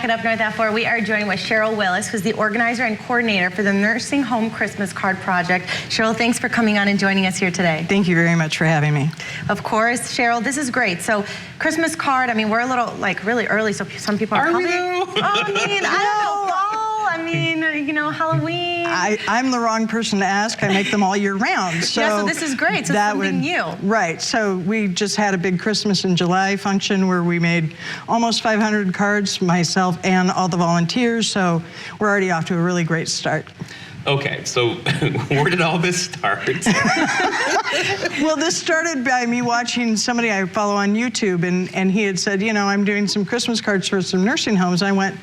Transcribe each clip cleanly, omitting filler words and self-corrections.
back at Up North at 4. We are joined with Cheryl Willis, who's the organizer and coordinator for the Nursing Home Christmas Card Project. Cheryl, thanks for coming on and joining us here today. Thank you very much for having me. Of course, Cheryl, this is great. So, Christmas card, I mean, we're a little, really early, so some people are we probably... though? I don't know, fall, I mean, Halloween. I'm the wrong person to ask. I make them all year round. So yeah, so this is great. So that something new. Right. So we just had a big Christmas in July function where we made almost 500 cards, myself and all the volunteers. So we're already off to a really great start. Okay, so where did all this start? Well, this started by me watching somebody I follow on YouTube, and he had said, I'm doing some Christmas cards for some nursing homes. I went,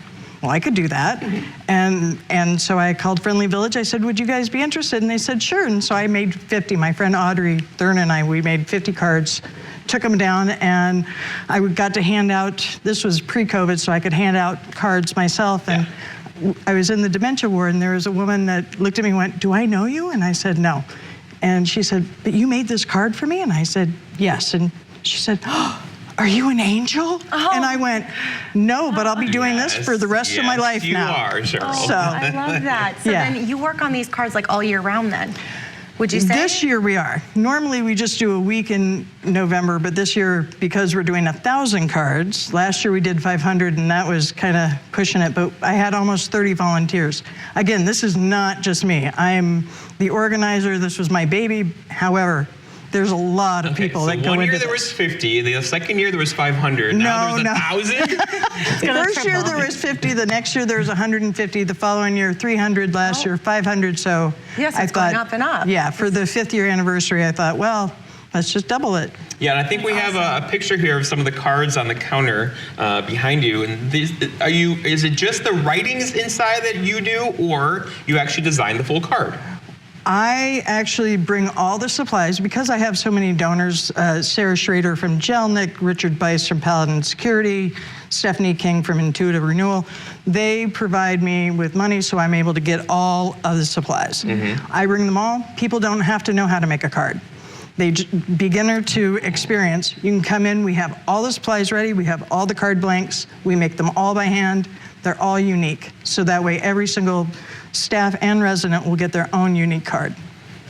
well, I could do that. And so I called Friendly Village. I said, would you guys be interested? And they said, sure. And so I made 50. My friend Audrey Thurn and I, we made 50 cards, took them down, and I got to hand out, this was pre-COVID, so I could hand out cards myself. And I was in the dementia ward, and there was a woman that looked at me and went, do I know you? And I said, no. And she said, but you made this card for me? And I said, yes. And she said, oh, are you an angel? Oh. And I went, no, but I'll be doing this for the rest of my life now. You are, Cheryl. Oh, So, I love that. So then you work on these cards like all year round then, would you say? This year we are. Normally we just do a week in November, but this year, because we're doing 1,000 cards, last year we did 500, and that was kind of pushing it, but I had almost 30 volunteers. Again, this is not just me. I'm the organizer. This was my baby. However, there's a lot of people that go into this. 1 year there was 50, the second year there was 500, now there's 1,000? First year there was 50, the next year there was 150, the following year 300, last year 500, so yes, I it's thought, going up and up. Yeah, for the 5th year anniversary, I thought, well, let's just double it. Yeah, and I think we have a picture here of some of the cards on the counter behind you. And is it just the writings inside that you do, or you actually design the full card? I actually bring all the supplies because I have so many donors. Sarah Schrader from Jelnik, Richard Bice from Paladin Security, Stephanie King from Intuitive Renewal. They provide me with money, so I'm able to get all of the supplies. I bring them all. People don't have to know how to make a card. They beginner to experience. You can come in, we have all the supplies ready, we have all the card blanks, we make them all by hand. They're all unique. So that way every single staff and resident will get their own unique card.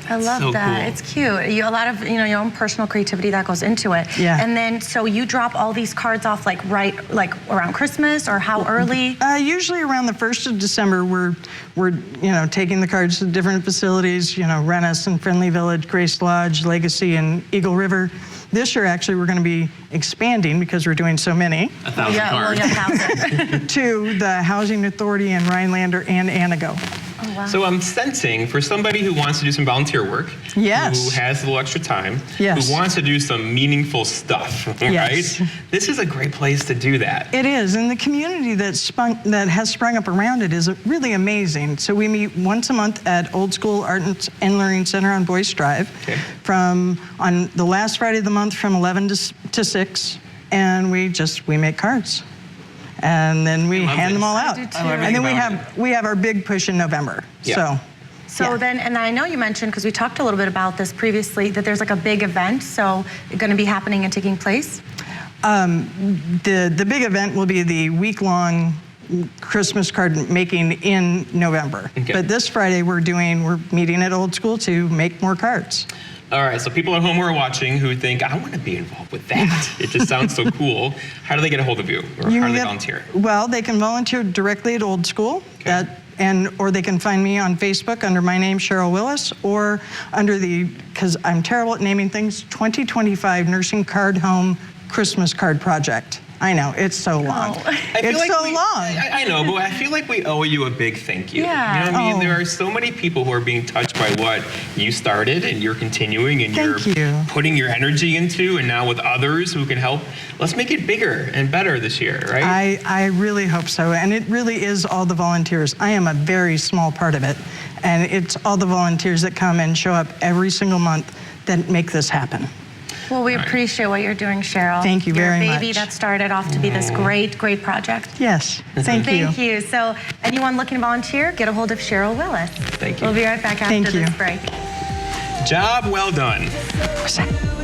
I love so that. cool. It's cute. A lot of your own personal creativity that goes into it. Yeah. And then so you drop all these cards off like around Christmas, or how early? Usually around the 1st of December, we're taking the cards to different facilities. Rennes and Friendly Village, Grace Lodge, Legacy, and Eagle River. This year, actually, we're going to be expanding because we're doing so many. 1,000 cards. 1,000. To the Housing Authority in Rhinelander and Anago. Oh, wow. So I'm sensing, for somebody who wants to do some volunteer work, Yes. who has a little extra time, Yes. who wants to do some meaningful stuff, Yes. right? This is a great place to do that. It is, and the community that has sprung up around it is really amazing. So we meet once a month at Old School Art and Learning Center on Boyce Drive, on the last Friday of the month from 11 to 6, and we make cards. And then we hand them all out. And then we have our big push in November. Yeah. So then, and I know you mentioned, because we talked a little bit about this previously, that there's like a big event, so it's going to be happening and taking place? The big event will be the week-long Christmas card making in November. Okay. But this Friday we're meeting at Old School to make more cards. All right, so people at home who are watching who think, I want to be involved with that. It just sounds so cool. How do they get a hold of you? Or how do they volunteer? Well, they can volunteer directly at Old School. Okay. Or they can find me on Facebook under my name, Cheryl Willis, or under because I'm terrible at naming things, 2025 Nursing Card Home Christmas Card Project. I know, it's so long. It's so long. I know, but I feel like we owe you a big thank you. Yeah. You know what I mean? There are so many people who are being touched by what you started, and you're continuing, and you're putting your energy into, and now with others who can help. Let's make it bigger and better this year, right? I really hope so, and it really is all the volunteers. I am a very small part of it, and it's all the volunteers that come and show up every single month that make this happen. Well, we appreciate what you're doing, Cheryl. Thank you very much. Your baby that started off to be this great, great project. Yes, thank you. Thank you. So anyone looking to volunteer, get a hold of Cheryl Willis. Thank you. We'll be right back after this break. Job well done. What's that?